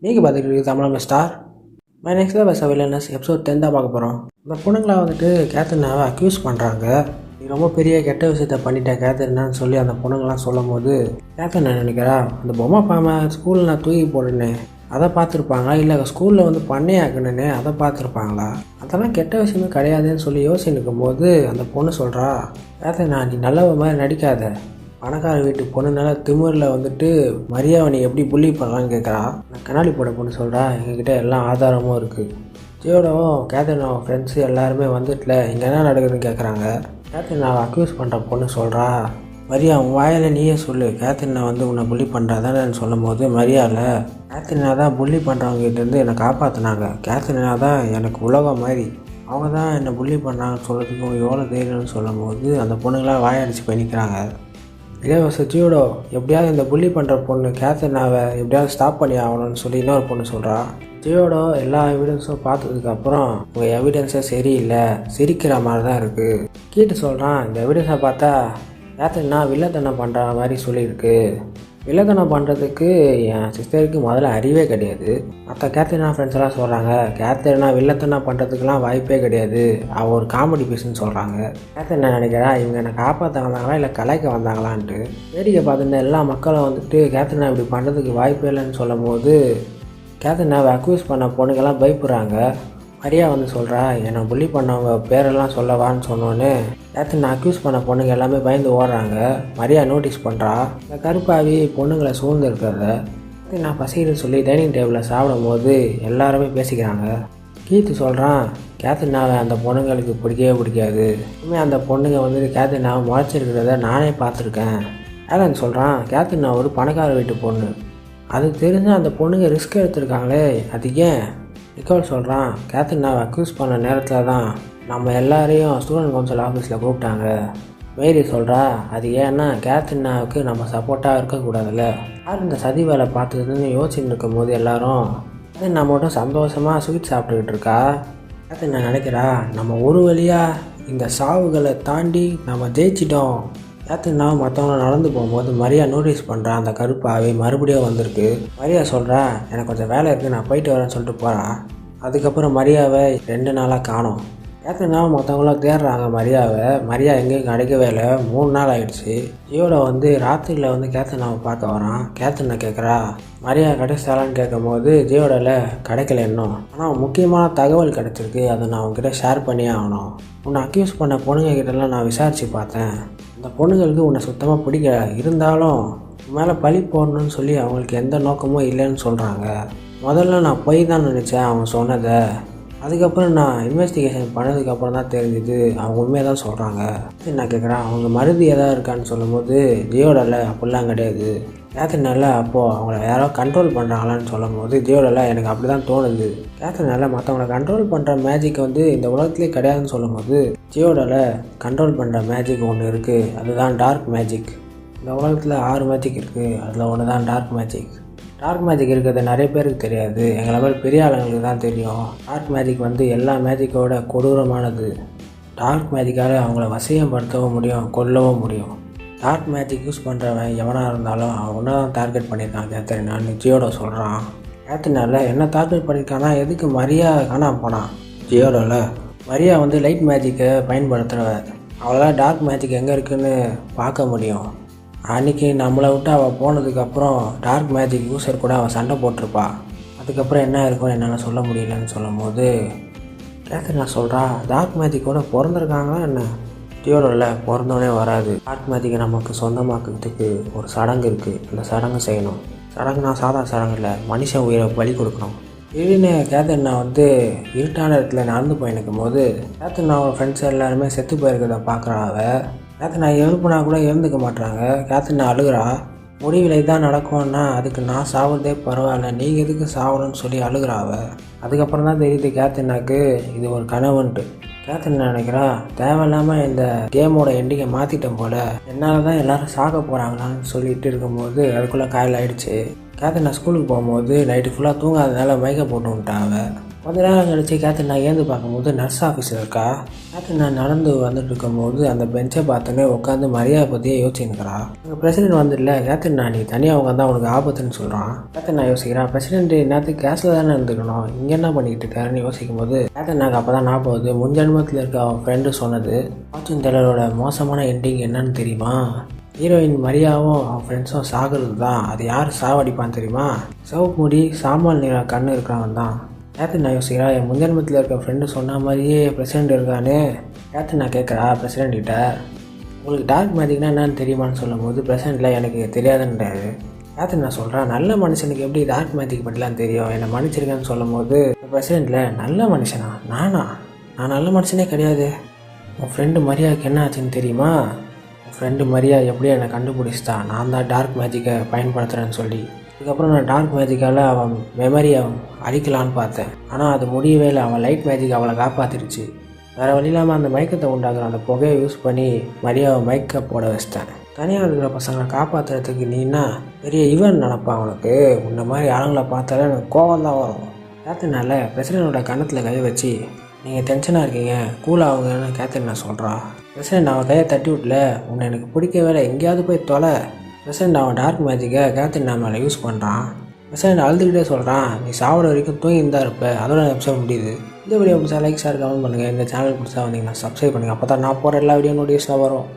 நீங்கள் பார்த்துக்கிட்டு இருக்குது Tamil star. My next bus villainous episode 10 தான் பார்க்க போகிறோம். இந்த பொண்ணுங்களா வந்துட்டு கேத்ரினாவை அக்யூஸ் பண்ணுறாங்க. நீ ரொம்ப பெரிய கெட்ட விஷயத்த பண்ணிட்ட கேத்ரினான்னு சொல்லி அந்த பொண்ணுங்களாம் சொல்லும் போது கேத்ரினா நினைக்கிறா, அந்த பொம்மை பாமை ஸ்கூலில் நான் தூக்கி போடுனே அதை பார்த்துருப்பாங்களா, இல்லை ஸ்கூலில் வந்து பண்ணையாக்கணுன்னு அதை பார்த்துருப்பாங்களா, அதெல்லாம் கெட்ட விஷயமே கிடையாதுன்னு சொல்லி யோசிச்சு நிற்கும்போது அந்த பொண்ணு சொல்கிறா, கேத்ரினா நீ நல்லவ மாதிரி நடிக்காத, பணக்கார வீட்டு பொண்ணுனால திமிரில் வந்துட்டு மரியாதை நீ எப்படி புள்ளி பண்ணலான்னு கேட்குறா. நான் கண்ணாடி போட பொண்ணு சொல்கிறா, எங்ககிட்ட எல்லா ஆதாரமும் இருக்குது. ஜியோடவும் கேத்ரினாவும் ஃப்ரெண்ட்ஸு எல்லாருமே வந்துட்டுல இங்கே என்ன நடக்குதுன்னு கேட்குறாங்க. கேத்ரினாவை அக்யூஸ் பண்ணுற பொண்ணு சொல்கிறா, மரியா உன் வாயில் நீயே சொல்லு, கேத்ரினா வந்து உன்னை புள்ளி பண்ணுறாதான்னு சொல்லும் போது மரியாவில் கேத்ரினா தான் புள்ளி பண்ணுறவங்ககிட்டேருந்து என்னை காப்பாற்றினாங்க, கேத்ரினா தான் எனக்கு உலகம் மாதிரி, அவங்க தான் என்னை புள்ளி பண்ணாங்கன்னு சொல்கிறதுக்கு எவ்வளோ தைரியம்னு சொல்லும் போது அந்த பொண்ணுங்களாம் வாயடிச்சு பண்ணிக்கிறாங்க. இதே ஜியோடோ எப்படியாவது இந்த புள்ளி பண்ணுற பொண்ணு கேத்ரினாவை எப்படியாவது ஸ்டாப் பண்ணி ஆகணும்னு சொல்லி இன்னொரு பொண்ணு சொல்கிறா. ஜியோடோ எல்லா எவிடன்ஸும் பார்த்ததுக்கப்புறம் உங்கள் எவிடன்ஸே சரியில்லை, சிரிக்கிற மாதிரி தான் இருக்குது. கீட்டு சொல்கிறான், இந்த எவிடன்ஸை பார்த்தா கேத்ரினா வில்லத்தனம் பண்ணுற மாதிரி சொல்லியிருக்கு. வில்லத்தனம் பண்ணுறதுக்கு என் சிஸ்டருக்கு முதல்ல அறிவே கிடையாது. மற்ற கேத்ரினா ஃப்ரெண்ட்ஸ் எல்லாம் சொல்கிறாங்க, கேத்ரினா வில்லத்தனம் பண்ணுறதுக்கெலாம் வாய்ப்பே கிடையாது, அவள் ஒரு காமெடி பீஸ்ன்னு சொல்கிறாங்க. கேத்ரினா நினைக்கிறா, இவங்க என்னை காப்பாற்ற வந்தாங்களா இல்லை கலாய்க்க வந்தாங்களான்ட்டு. வேடிக்கை பார்த்துருந்த எல்லா மக்களும் வந்துட்டு கேத்ரினா இப்படி பண்ணுறதுக்கு வாய்ப்பே இல்லைன்னு சொல்லும் போது கேத்ரினாவை அக்யூஸ் பண்ண பொண்ணுங்கெல்லாம் பயப்படுறாங்க. மரியா வந்து சொல்கிறா, என்னை புள்ளி பண்ணவங்க பேரெல்லாம் சொல்லவான்னு சொன்னோன்னே கேத்ரினா அக்யூஸ் பண்ண பொண்ணுங்க எல்லாமே பயந்து ஓடுறாங்க. மரியா நோட்டீஸ் பண்ணுறா, இந்த கருப்பாவி பொண்ணுங்களை சூழ்ந்து இருக்கிறத. நான் பசின்னு சொல்லி டைனிங் டேபிளில் சாப்பிடும் போது எல்லாருமே பேசிக்கிறாங்க. கீத்து சொல்கிறான், கேத்ரினாவை அந்த பொண்ணுங்களுக்கு பிடிக்கவே பிடிக்காது, இனிமேல் அந்த பொண்ணுங்க வந்து கேத்ரினாவை முளைச்சிருக்கிறத நானே பார்த்துருக்கேன். ஆலன் சொல்கிறான், கேத்ரினா ஒரு பணக்கார வீட்டு பொண்ணு, அது தெரிஞ்சு அந்த பொண்ணுங்க ரிஸ்க் எடுத்திருக்காங்களே, அது ஏன்? நிக்கோல் சொல்கிறான், கேத்ரினாவை அக்யூஸ் பண்ண நேரத்தில் தான் நம்ம எல்லாரையும் ஸ்டூடெண்ட் கவுன்சில் ஆஃபீஸில் கூப்பிட்டாங்க. மேரி சொல்கிறா, அது ஏன்னா கேத்ரினாவுக்கு நம்ம சப்போர்ட்டாக இருக்கக்கூடாதுல்ல. யார் இந்த சதி வேலை பார்த்ததுன்னு யோசிச்சுட்டு இருக்கும்போது எல்லாரும் அது நம்ம மட்டும் சந்தோஷமாக ஸ்வீட் சாப்பிட்டுக்கிட்டு இருக்கா. கேத்ரினா நினைக்கிறா, நம்ம ஒரு வழியாக இந்த சாவுகளை தாண்டி நம்ம ஜெயிச்சிட்டோம். கேத்ரினா மற்றவங்க நடந்து போகும்போது மரியா நோட்டீஸ் பண்ணுறா, அந்த கருப்பாவே மறுபடியும் வந்திருக்கு. மரியா சொல்கிறா, எனக்கு கொஞ்சம் வேலை இருக்குது, நான் போயிட்டு வரேன்னு சொல்லிட்டு போகிறான். அதுக்கப்புறம் மரியாவை 2 நாளாக காணோம். கேத்ரினா மற்றவங்களாம் தேடுறாங்க மரியாவை. மரியா எங்கேயும் கிடைக்கவே இல்லை. 3 நாள் ஆகிடுச்சு. ஜியோட வந்து ராத்திரியில் வந்து கேத்ரினாவை பார்க்க வரான். கேத்ரினா கேட்குறா, மரியா கிடைச்சாலான்னு கேட்கும் போது ஜியோடல கிடைக்கல இன்னும், ஆனால் முக்கியமான தகவல் கிடச்சிருக்கு, அதை நான் உங்ககிட்ட ஷேர் பண்ணியே ஆகணும். உன்னை அக்யூஸ் பண்ண பொண்ணுங்க கிட்டலாம் நான் விசாரித்து பார்த்தேன், அந்த பொண்ணுங்களுக்கு உன்னை சுத்தமாக பிடிக்கல, இருந்தாலும் மேலே பழி போடணும்னு சொல்லி அவங்களுக்கு எந்த நோக்கமும் இல்லைன்னு சொல்கிறாங்க. முதல்ல நான் போய் தான் நினச்சேன் அவங்க சொன்னதை, அதுக்கப்புறம் நான் இன்வெஸ்டிகேஷன் பண்ணதுக்கப்புறம் தான் தெரிஞ்சுது அவங்க உண்மையாக தான் சொல்கிறாங்க. நான் கேட்குறேன், அவங்க மருதி எதாவது இருக்கான்னு சொல்லும்போது ஜியோடல அப்படிலாம் கிடையாது. கேத்ரினால அப்போது அவங்கள யாரோ கண்ட்ரோல் பண்ணுறாங்களான்னு சொல்லும் போது ஜியோடல எனக்கு அப்படி தான் தோணுது. கேத்ரினால மற்றவங்கள கண்ட்ரோல் பண்ணுற மேஜிக் வந்து இந்த உலகத்துலேயே கிடையாதுன்னு சொல்லும் போது ஜியோடல கண்ட்ரோல் பண்ணுற மேஜிக் ஒன்று இருக்குது, அதுதான் டார்க் மேஜிக். இந்த உலகத்தில் 6 மேஜிக் இருக்குது, அதில் ஒன்று தான் டார்க் மேஜிக். டார்க் மேஜிக் இருக்கிறது நிறைய பேருக்கு தெரியாது, எங்களை மாதிரி பெரிய ஆளுங்களுக்கு தான் தெரியும். டார்க் மேஜிக் வந்து எல்லா மேஜிக்கோட கொடூரமானது. டார்க் மேஜிக்கால் அவங்கள வசியப்படுத்தவும் முடியும், கொல்லவும் முடியும். டார்க் மேஜிக் யூஸ் பண்ணுறவன் எவனாக இருந்தாலும் அவனை தான் டார்கெட் பண்ணியிருக்கான் கேத்ரினான்னு ஜியோடோ சொல்கிறான். கேத்ரினால என்ன டார்கெட் பண்ணியிருக்கானா, எதுக்கு மரியா காணாமல் போனான். ஜியோடோவில் மரியா வந்து லைட் மேஜிக்கை பயன்படுத்துகிறவ, அவளால் டார்க் மேஜிக் எங்கே இருக்குதுன்னு பார்க்க முடியும். அன்றைக்கி நம்மளை விட்டு அவள் போனதுக்கப்புறம் டார்க் மேஜிக் யூஸர் கூட அவள் சண்டை போட்டிருப்பா, அதுக்கப்புறம் என்ன இருக்குன்னு என்னால் சொல்ல முடியலன்னு சொல்லும் போது கேத்ரினா சொல்கிறா, டார்க் மேஜிக்கோட பிறந்திருக்காங்களா என்ன? ஜியோடோவில் பிறந்தோடனே வராது. டார்க் மேஜிக்கை நமக்கு சொந்தமாக்கிறதுக்கு ஒரு சடங்கு இருக்குது, அந்த சடங்கு செய்யணும். சடங்குனா சாதா சடங்கு இல்லை, மனுஷன் உயிரை பலி கொடுக்கணும். திடீர்னு கேத்ரினா வந்து இருட்டான இடத்துல நடந்து போயிருக்கும் போது கேத்ரினாவோட ஃப்ரெண்ட்ஸ் எல்லாருமே செத்து போயிருக்கிறத பார்க்குறா. அவள் கேத்ரினா எழுப்புனா கூட எழுந்துக்க மாட்டாங்க. கேத்ரினா அழுகிறா. முடிவில் இதான் நடக்கும்னா அதுக்கு நான் சாவுறதே பரவாயில்ல, நீங்கள் எதுக்கு சாவணும்னு சொல்லி அழுகிறாவ. அதுக்கப்புறம் தான் தெரியுது கேத்ரினாக்கு இது ஒரு கனவுன்ட்டு. கேத்ரினா நினைக்கிறா, தேவையில்லாமல் இந்த கேமோட எண்டிங்கை மாற்றிட்டோம் போல், என்னால் தான் எல்லோரும் சாக போகிறாங்களான்னு சொல்லிட்டு இருக்கும்போது அதுக்குள்ளே காயில் ஆகிடுச்சு. கேத்ரினா ஸ்கூலுக்கு போகும்போது நைட்டு ஃபுல்லாக தூங்காதனால மயக்க போட்டு விட்டான். அவள் கொஞ்ச நேரம் கழிச்சு கேத்தரினா ஏந்து பார்க்கும்போது நர்ஸ் ஆஃபீஸில் இருக்கா. கேத்தரினா நடந்து வந்துட்டு இருக்கும்போது அந்த பெஞ்சை பார்த்தோன்னே உட்காந்து மரியாதை பற்றியே யோசிச்சுருக்கிறா. அங்கே பிரசிடென்ட் வந்துடல, கேத்தரினா நீ தனியாக உட்காந்தா உனக்கு ஆபத்துன்னு சொல்கிறான். கேத்தரினா யோசிக்கிறான், பிரசிடென்ட் நேரத்துக்கு கேஸில் தானே இருந்துக்கணும், இங்கே என்ன பண்ணிக்கிட்டு இருக்காருன்னு யோசிக்கும் போது கேத்தரினாக்கு அப்போ தான் ஞாபகம் போகுது முன்ஜென்மத்தில் இருக்க அவன் ஃப்ரெண்டு சொன்னது. ஃபார்ச்சூன் டெல்லரோட மோசமான எண்டிங் என்னன்னு தெரியுமா? ஹீரோயின் மரியாவும் அவன் ஃப்ரெண்ட்ஸும் சாகிறது தான். அது யார் சாவடிப்பான்னு தெரியுமா? சிவப்பு முடி சாம்பல் நிற கண்ணு இருக்கிறவன் தான். கேத்தரினா யோசிக்கிறா, என் முன்ஜென்மத்தில் இருக்க ஃப்ரெண்டு சொன்ன மாதிரியே பிரசிடென்ட் இருக்கானே. கேத்தரினா கேட்குறா பிரசிடென்ட் கிட்ட, உங்களுக்கு டார்க் மேஜிக்னா என்னன்னு தெரியுமான்னு சொல்லும் போது பிரசிடென்ட்டில் எனக்கு தெரியாதுன்றாரு. கேத்தரினா சொல்கிறா, நல்ல மனுஷனுக்கு எப்படி டார்க் மேஜிக் பற்றிலாம் தெரியும், என்னை மன்னிச்சிருக்கேன்னு சொல்லும் போது பிரசிடென்ட்டில் நல்ல மனுஷனா? நான் நல்ல மனுஷனே கிடையாது. உன் ஃப்ரெண்டு மரியாவுக்கு என்ன ஆச்சுன்னு தெரியுமா? உன் ஃப்ரெண்டு மரியா எப்படியும் என்னை கண்டுபிடிச்சிட்டா, நான் தான் டார்க் மேஜிக்கை பயன்படுத்துகிறேன்னு சொல்லி. அதுக்கப்புறம் நான் டார்க் மேஜிக்கால் அவன் மெமரியை அழிக்கலான்னு பார்த்தேன். ஆனால் அது முடியவே இல்லை. அவன் லைட் மேஜிக் அவளை காப்பாற்றிருச்சு. வேறு வழி இல்லாமல் அந்த மயக்கத்தை உண்டாக்குற அந்த புகையை யூஸ் பண்ணி மரியாவை மயக்க போட வச்சிட்டேன். தனியாக இருக்கிற பசங்களை காப்பாற்றுறதுக்கு நீன்னா பெரிய ஈவென்ட் நினப்பான். அவனுக்கு இந்த மாதிரி ஆளுங்களை பார்த்தாலே எனக்கு கோவம் தான் வரும். கேத்தரினால பிரசிடென்ட்டோட கன்னத்தில் கை வச்சு, நீங்கள் டென்ஷனாக இருக்கீங்க, கூலாகுங்கன்னு கேத்தரினா சொல்கிறா. பிரசிடென்ட் அவன் கையை தட்டி விட்டல, உன்னை எனக்கு பிடிக்கவே இல்லை, எங்கேயாவது போய் தொலை. பிரசிடென்ட் அவன் டார்க் மேஜிக்கை கேத்தரினா மேலே யூஸ் பண்ணுறான். பிரசிடென்ட் அழுதுகிட்டே சொல்கிறான், நீ சாப்பிட வரைக்கும் தூங்கிட்டு இருப்ப. அதோட எபிசோட் முடியுது. இந்த வீடியோ பிடிச்சா லைக் ஷேர் கமெண்ட் பண்ணுங்கள். இந்த சேனல் பிடிச்சா வந்தீங்கன்னா சப்ஸ்கிரைப் பண்ணுங்கள். அப்போ தான் நான் போகிற எல்லா வீடியோ நோட்டிஃபிகேஷன் வரும்.